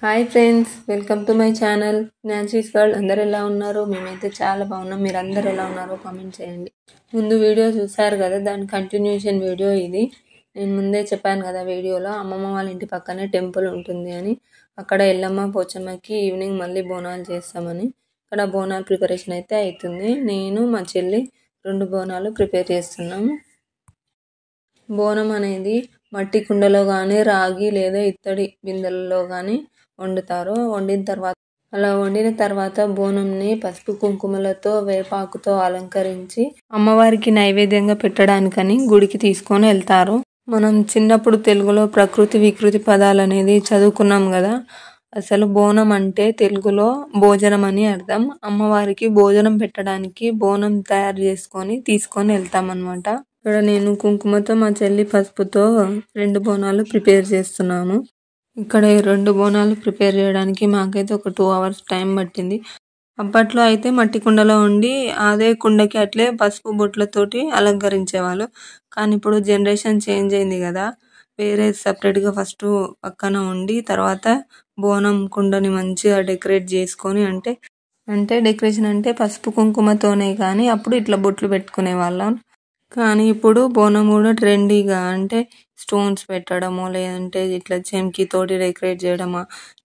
Hi friends, welcome to my channel Nancy's world. అందరు ఎలా ఉన్నారు? మేమైతే చాలా బాగున్నాం. మీరు అందరు ఎలా ఉన్నారో కామెంట్ చేయండి. ముందు వీడియో చూసారు కదా, దాని కంటిన్యూషన్ వీడియో ఇది. నేను ముందే చెప్పాను కదా వీడియోలో, అమ్మమ్మ వాళ్ళ ఇంటి పక్కనే టెంపుల్ ఉంటుంది అని. అక్కడ ఎల్లమ్మ పోచమ్మకి ఈవినింగ్ మళ్ళీ బోనాలు చేస్తామని. అక్కడ బోనాలు ప్రిపరేషన్ అయితే అవుతుంది. నేను మా చెల్లి 2 బోనాలు ప్రిపేర్ చేస్తున్నాము. బోనం అనేది మట్టి కుండలో కానీ, రాగి లేదా ఇత్తడి బిందెలలో కానీ వండుతారు. వండిన తర్వాత బోనంని పసుపు కుంకుమలతో వేపాకుతో అలంకరించి అమ్మవారికి నైవేద్యంగా పెట్టడానికని గుడికి తీసుకొని వెళ్తారు. మనం చిన్నప్పుడు తెలుగులో ప్రకృతి వికృతి పదాలు అనేది చదువుకున్నాం కదా. అసలు బోనం అంటే తెలుగులో భోజనం అని అర్థం. అమ్మవారికి భోజనం పెట్టడానికి బోనం తయారు చేసుకొని తీసుకొని వెళ్తాం అన్నమాట. ఇక్కడ నేను కుంకుమతో, మా చెల్లి పసుపుతో 2 బోనాలు ప్రిపేర్ చేస్తున్నాము. ఇక్కడ ఈ 2 బోనాలు ప్రిపేర్ చేయడానికి మాకైతే ఒక 2 hours టైం పట్టింది. అప్పట్లో అయితే మట్టి కుండలో ఉండి అదే కుండకి అట్లే పసుపు బొట్లతోటి అలంకరించేవాళ్ళు. కానీ ఇప్పుడు జనరేషన్ చేంజ్ అయింది కదా, వేరే సపరేట్గా ఫస్ట్ పక్కన ఉండి తర్వాత బోనం కుండని మంచిగా డెకరేట్ చేసుకొని, అంటే డెకరేషన్ అంటే పసుపు కుంకుమతోనే, కానీ అప్పుడు ఇట్లా బొట్లు పెట్టుకునే వాళ్ళం. కానీ ఇప్పుడు బోనం కూడా ట్రెండీగా, అంటే స్టోన్స్ పెట్టడము, లేదంటే ఇట్లా చెంకి తోటి డెకరేట్ చేయడమా,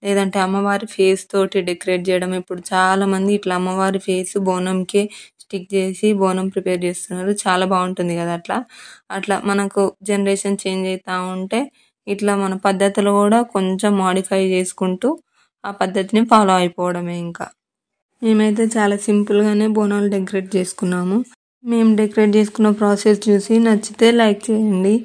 లేదంటే అమ్మవారి ఫేస్ తోటి డెకరేట్ చేయడం. ఇప్పుడు చాలా మంది ఇట్లా అమ్మవారి ఫేస్ బోనంకి స్టిక్ చేసి బోనం ప్రిపేర్ చేస్తున్నారు. చాలా బాగుంటుంది కదా. అట్లా మనకు జనరేషన్ చేంజ్ అవుతూ ఉంటే ఇట్లా మన పద్ధతులు కూడా కొంచెం మాడిఫై చేసుకుంటూ ఆ పద్ధతిని ఫాలో అయిపోవడమే. ఇంకా మేమైతే చాలా సింపుల్గానే బోనాలు డెకరేట్ చేసుకున్నాము. మేము డెకరేట్ చేసుకున్న ప్రాసెస్ చూసి నచ్చితే లైక్ చేయండి.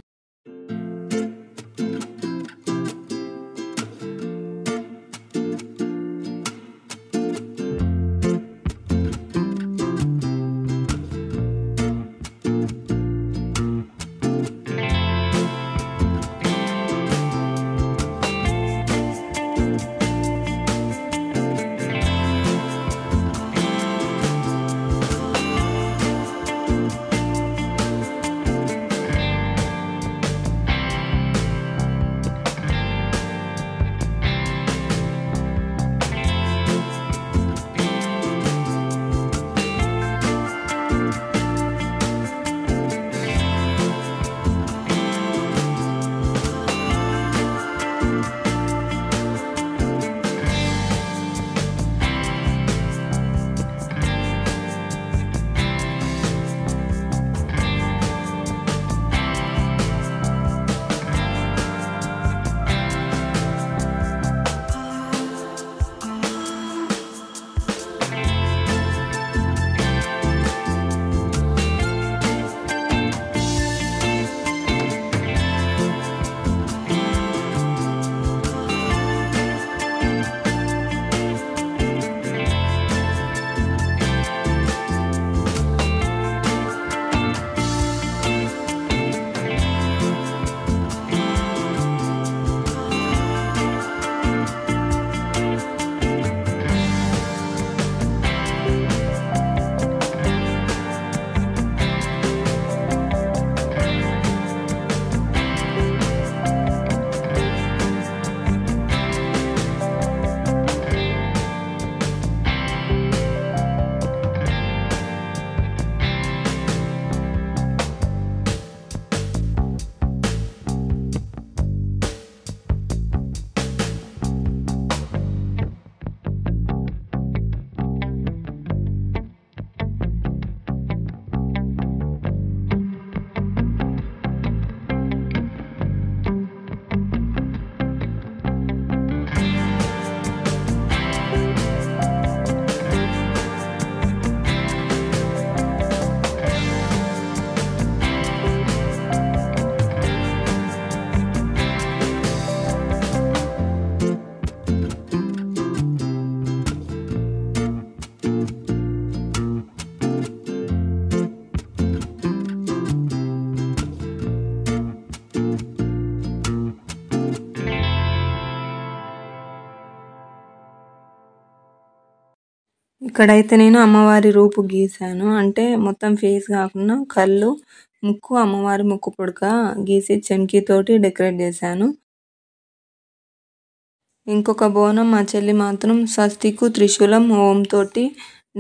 ఇక్కడైతే నేను అమ్మవారి రూపు గీసాను. అంటే మొత్తం ఫేస్ కాకుండా కళ్ళు, ముక్కు, అమ్మవారి ముక్కు పుడక గీసి చెంకీ తోటి డెకరేట్ చేశాను. ఇంకొక బోనం మా చెల్లి మాత్రం స్వస్తికు త్రిశూలం ఓం తోటి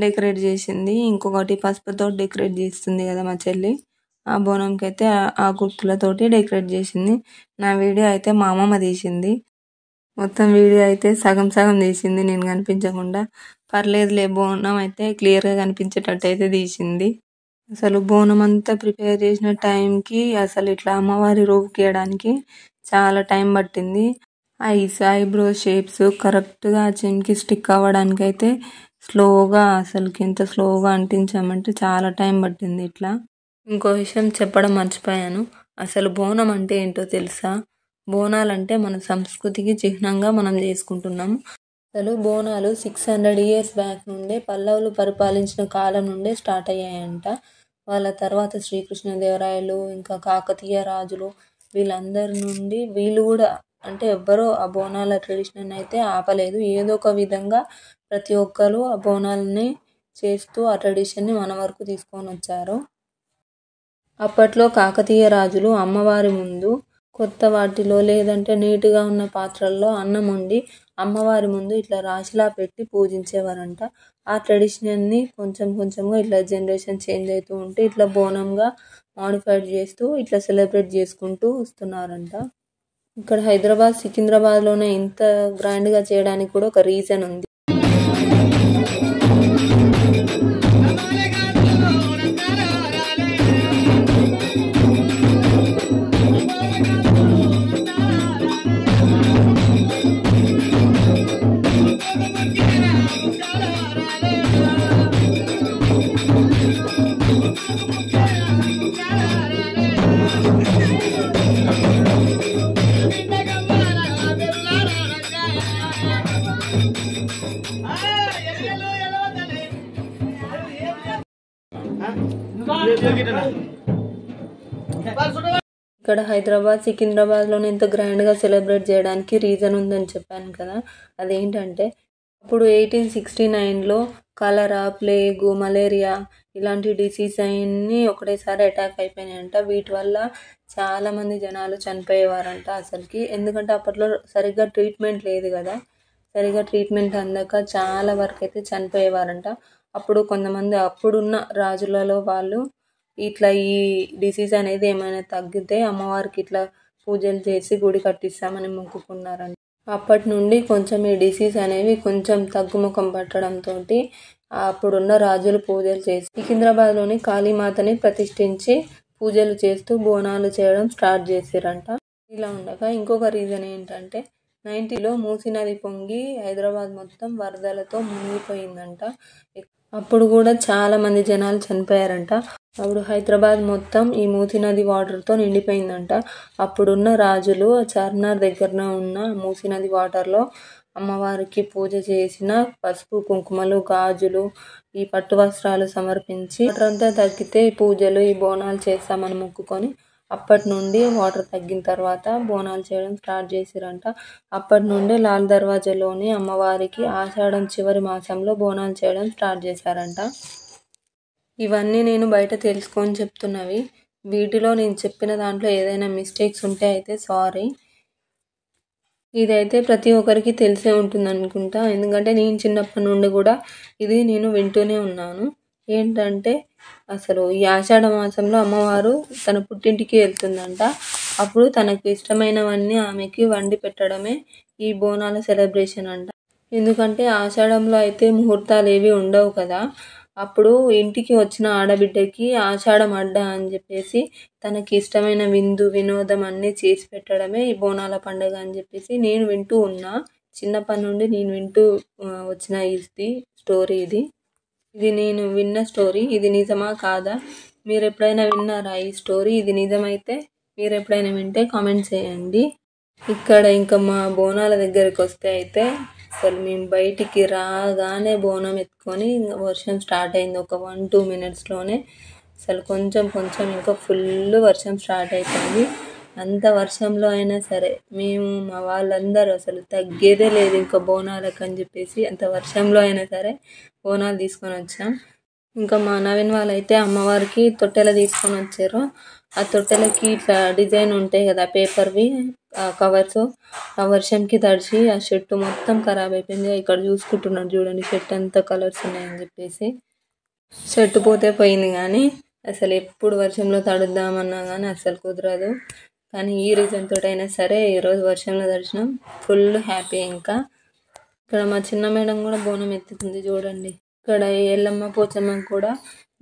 డెకరేట్ చేసింది. ఇంకొకటి పసుపుతో డెకరేట్ చేస్తుంది కదా మా చెల్లి. ఆ బోనంకి అయితే ఆ గుర్తులతోటి డెకరేట్ చేసింది. నా వీడియో అయితే మా అమ్మమ్మ తీసింది. మొత్తం వీడియో అయితే సగం సగం తీసింది, నేను కనిపించకుండా. పర్లేదులే, బోనం అయితే క్లియర్గా కనిపించేటట్టు అయితే తీసింది. అసలు బోనం అంతా ప్రిపేర్ చేసిన టైంకి అసలు ఇట్లా అమ్మవారి రూపుకేయడానికి చాలా టైం పట్టింది. ఐస్ ఐబ్రో షేప్స్ కరెక్ట్గా చెన్కి స్టిక్ అవ్వడానికి అయితే స్లోగా, అసలుకి ఎంత స్లోగా అంటించామంటే చాలా టైం పట్టింది ఇట్లా. ఇంకో విషయం చెప్పడం మర్చిపోయాను. అసలు బోనం అంటే ఏంటో తెలుసా? బోనాలంటే మన సంస్కృతికి చిహ్నంగా మనం చేసుకుంటున్నాము. అసలు బోనాలు 600 years బ్యాక్ నుండే పల్లవులు పరిపాలించిన కాలం నుండే స్టార్ట్ అయ్యాయంట. వాళ్ళ తర్వాత శ్రీకృష్ణదేవరాయలు, ఇంకా కాకతీయ రాజులు, వీళ్ళందరి నుండి వీళ్ళు కూడా, అంటే ఎవ్వరూ ఆ బోనాల ట్రెడిషన్ అయితే ఆపలేదు. ఏదో ఒక విధంగా ప్రతి ఒక్కరు ఆ బోనాలని చేస్తూ ఆ ట్రెడిషన్ని మన వరకు తీసుకొని వచ్చారు. అప్పట్లో కాకతీయ రాజులు అమ్మవారి ముందు కొత్త వాటిలో లేదంటే నీట్గా ఉన్న పాత్రల్లో అన్నం వండి అమ్మవారి ముందు ఇట్లా రాశిలా పెట్టి పూజించేవారంట. ఆ ట్రెడిషన్ని కొంచెం కొంచెంగా ఇట్లా జనరేషన్ చేంజ్ అవుతూ ఉంటే ఇట్లా బోనంగా మాడిఫైడ్ చేస్తూ ఇట్లా సెలబ్రేట్ చేసుకుంటూ వస్తున్నారంట. ఇక్కడ హైదరాబాద్, సికింద్రాబాద్లోనే ఇంత గ్రాండ్గా చేయడానికి కూడా ఒక రీజన్ ఉంది. ఇక్కడ హైదరాబాద్, సికింద్రాబాద్లోనే ఇంత గ్రాండ్గా సెలబ్రేట్ చేయడానికి రీజన్ ఉందని చెప్పాను కదా. అదేంటంటే అప్పుడు 1869లో కలరా, ప్లేగు, మలేరియా ఇలాంటి డిసీజ్ అన్నీ ఒకటేసారి అటాక్ అయిపోయినాయంట. వీటి వల్ల చాలామంది జనాలు చనిపోయేవారంట అసలుకి. ఎందుకంటే అప్పట్లో సరిగ్గా ట్రీట్మెంట్ లేదు కదా. సరిగ్గా ట్రీట్మెంట్ అందక చాలా వరకు అయితే చనిపోయేవారంట. అప్పుడు కొంతమంది అప్పుడున్న రాజులలో వాళ్ళు ఇట్లా ఈ డిసీజ్ అనేది ఏమైనా తగ్గితే అమ్మవారికి ఇట్లా పూజలు చేసి గుడి కట్టిస్తామని మొక్కుకున్నారంట. అప్పటి నుండి కొంచెం ఈ డిసీజ్ అనేవి కొంచెం తగ్గుముఖం పట్టడంతో అప్పుడున్న రాజులు పూజలు చేసి సికింద్రాబాద్లోని కాళీమాతని ప్రతిష్ఠించి పూజలు చేస్తూ బోనాలు చేయడం స్టార్ట్ చేశారంట. ఇలా ఉండగా ఇంకొక రీజన్ ఏంటంటే 90లో మూసీ నది పొంగి హైదరాబాద్ మొత్తం వరదలతో మునిగిపోయిందంట. అప్పుడు కూడా చాలా మంది జనాలు చనిపోయారంట. అప్పుడు హైదరాబాద్ మొత్తం ఈ మూసీ నది వాటర్తో నిండిపోయిందంట. అప్పుడున్న రాజులు చార్మినార్ దగ్గర ఉన్న మూసీ నది వాటర్లో అమ్మవారికి పూజ చేసిన పసుపు, కుంకుమలు, గాజులు, ఈ పట్టు వస్త్రాలు సమర్పించి వాటర్ అంతా తగ్గితే పూజలు, ఈ బోనాలు చేస్తామని మొక్కుకొని అప్పటి నుండి వాటర్ తగ్గిన తర్వాత బోనాలు చేయడం స్టార్ట్ చేసిరంట. అప్పటి నుండి లాల్ దర్వాజాలోని అమ్మవారికి ఆషాఢం చివరి మాసంలో బోనాలు చేయడం స్టార్ట్ చేశారంట. ఇవన్నీ నేను బయట తెలుసుకొని చెప్తున్నవి. వీటిలో నేను చెప్పిన దాంట్లో ఏదైనా మిస్టేక్స్ ఉంటే అయితే సారీ. ఇదైతే ప్రతి ఒక్కరికి తెలిసే ఉంటుంది అనుకుంటా. ఎందుకంటే నేను చిన్నప్పటి నుండి కూడా ఇది నేను వింటూనే ఉన్నాను. ఏంటంటే అసలు ఈ ఆషాఢ మాసంలో అమ్మవారు తన పుట్టింటికి వెళ్తుందంట. అప్పుడు తనకు ఇష్టమైనవన్నీ ఆమెకి వండి పెట్టడమే ఈ బోనాల సెలబ్రేషన్ అంట. ఎందుకంటే ఆషాఢంలో అయితే ముహూర్తాలు ఏవి ఉండవు కదా. అప్పుడు ఇంటికి వచ్చిన ఆడబిడ్డకి ఆషాఢం అడ్డ అని చెప్పేసి తనకి ఇష్టమైన విందు వినోదం అన్నీ చేసి పెట్టడమే ఈ బోనాల పండుగ అని చెప్పేసి నేను వింటూ ఉన్నా. చిన్నప్పటి నుండి నేను వింటూ వచ్చిన ఇది స్టోరీ. ఇది నేను విన్న స్టోరీ. ఇది నిజమా కాదా, మీరు ఎప్పుడైనా విన్నారా ఈ స్టోరీ? ఇది నిజమైతే మీరు ఎప్పుడైనా వింటే కామెంట్ చేయండి. ఇక్కడ ఇంకా మా బోనాల దగ్గరికి వస్తే అయితే అసలు మేము బయటికి రాగానే బోనం ఎత్తుకొని వర్షం స్టార్ట్ అయింది. ఒక 1-2 minutesలోనే అసలు కొంచెం కొంచెం ఇంకా ఫుల్ వర్షం స్టార్ట్ అయిపోయింది. అంత వర్షంలో అయినా సరే మేము మా వాళ్ళందరూ అసలు తగ్గేదే లేదు ఇంకా బోనాలకు అని చెప్పేసి అంత వర్షంలో అయినా సరే బోనాలు తీసుకొని వచ్చాం. ఇంకా మా నవీన్ వాళ్ళైతే అమ్మవారికి తొట్టెల తీసుకొని వచ్చారు. ఆ తొట్టెలకి ఇట్లా డిజైన్ ఉంటాయి కదా పేపర్వి కవర్స్, ఆ వర్షంకి తడిచి ఆ షర్టు మొత్తం ఖరాబ్ అయిపోయింది. ఇక్కడ చూసుకుంటున్నాడు చూడండి, షర్ట్ అంతా కలర్స్ ఉన్నాయని చెప్పేసి. షర్టు పోతే పోయింది కానీ అసలు ఎప్పుడు వర్షంలో తడుద్దామన్నా కానీ అసలు కుదరదు. కానీ ఈ రీజన్ తోటైనా సరే ఈరోజు వర్షంలో తడిచినాం, ఫుల్ హ్యాపీ. ఇంకా ఇక్కడ మా చిన్న మేడం కూడా బోనం ఎత్తుతుంది చూడండి. ఇక్కడ ఎల్లమ్మ పోచమ్మకి కూడా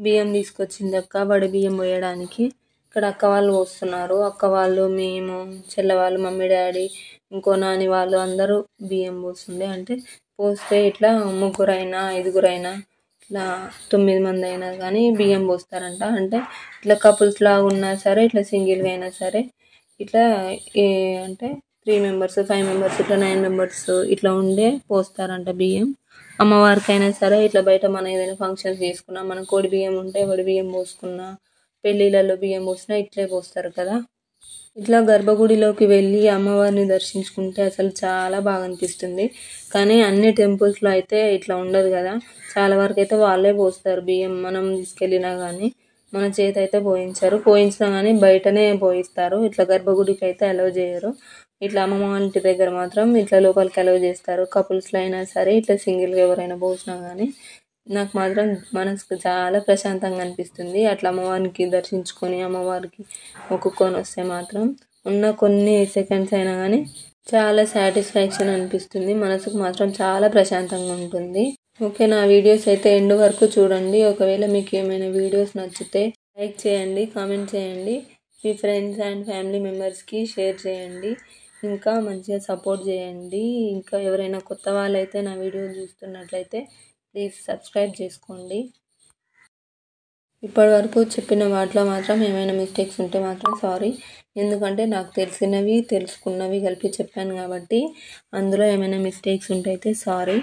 బియ్యం తీసుకొచ్చింది అక్క, వడి బియ్యం పోయడానికి. ఇక్కడ అక్క వాళ్ళు పోస్తున్నారు. అక్క వాళ్ళు, మేము, చెల్ల వాళ్ళు, మమ్మీ డాడీ, ఇంకో నాని వాళ్ళు అందరూ బియ్యం పోస్తుండే. అంటే పోస్తే ఇట్లా ముగ్గురైనా ఐదుగురైనా ఇట్లా 9 మంది అయినా కానీ బియ్యం పోస్తారంట. అంటే ఇట్లా కపుల్స్ లాగా ఉన్నా సరే, ఇట్లా సింగిల్గా అయినా సరే, ఇట్లా అంటే 3 మెంబర్స్ 5 మెంబర్స్ ఇట్లా 9 మెంబర్స్ ఇట్లా ఉండే పోస్తారంట బియ్యం. అమ్మవారికైనా సరే ఇట్లా బయట మనం ఏదైనా ఫంక్షన్స్ చేసుకున్నా, మన కోడి బియ్యం ఉంటే వడి బియ్యం పోసుకున్నా, పెళ్ళిళ్ళలో బియ్యం పోసినా ఇట్లే పోస్తారు కదా. ఇట్లా గర్భగుడిలోకి వెళ్ళి అమ్మవారిని దర్శించుకుంటే అసలు చాలా బాగా అనిపిస్తుంది. కానీ అన్ని టెంపుల్స్లో అయితే ఇట్లా ఉండదు కదా. చాలా వరకు అయితే వాళ్ళే పోస్తారు బియ్యం. మనం తీసుకెళ్ళినా కానీ మన చేతి అయితే పోయించినా కానీ బయటనే పోయిస్తారు. ఇట్లా గర్భగుడికి అయితే అలౌ చేయరు. ఇట్లా అమ్మమ్మ ఇంటి దగ్గర మాత్రం ఇట్లా లోపలికి అలౌ చేస్తారు. కపుల్స్లో అయినా సరే ఇట్లా సింగిల్గా ఎవరైనా పోసినా కానీ నాకు మాత్రం మనసుకు చాలా ప్రశాంతంగా అనిపిస్తుంది. అట్లా అమ్మవారికి దర్శించుకొని అమ్మవారికి మొక్కుకొని వస్తే మాత్రం ఉన్న కొన్ని సెకండ్స్ అయినా కానీ చాలా సాటిస్ఫాక్షన్ అనిపిస్తుంది. మనసుకు మాత్రం చాలా ప్రశాంతంగా ఉంటుంది. ఓకే, నా వీడియోస్ అయితే ఎండ్ వరకు చూడండి. ఒకవేళ మీకు ఏమైనా వీడియోస్ నచ్చితే లైక్ చేయండి, కామెంట్ చేయండి, మీ ఫ్రెండ్స్ అండ్ ఫ్యామిలీ మెంబర్స్కి షేర్ చేయండి. ఇంకా మంచిగా సపోర్ట్ చేయండి. ఇంకా ఎవరైనా కొత్త వాళ్ళైతే నా వీడియో చూస్తున్నట్లయితే ప్లీజ్ సబ్స్క్రైబ్ చేసుకోండి. ఇప్పటి వరకు చెప్పిన వాటిలో మాత్రం ఏమైనా మిస్టేక్స్ ఉంటే మాత్రం సారీ. ఎందుకంటే నాకు తెలిసినవి తెలుసుకున్నవి కలిపి చెప్పాను కాబట్టి అందులో ఏమైనా మిస్టేక్స్ ఉంటే అయితే సారీ.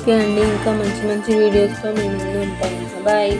ఓకే అండి, ఇంకా మంచి మంచి వీడియోస్తో మేము ముందు ఉంటాం. బాయ్.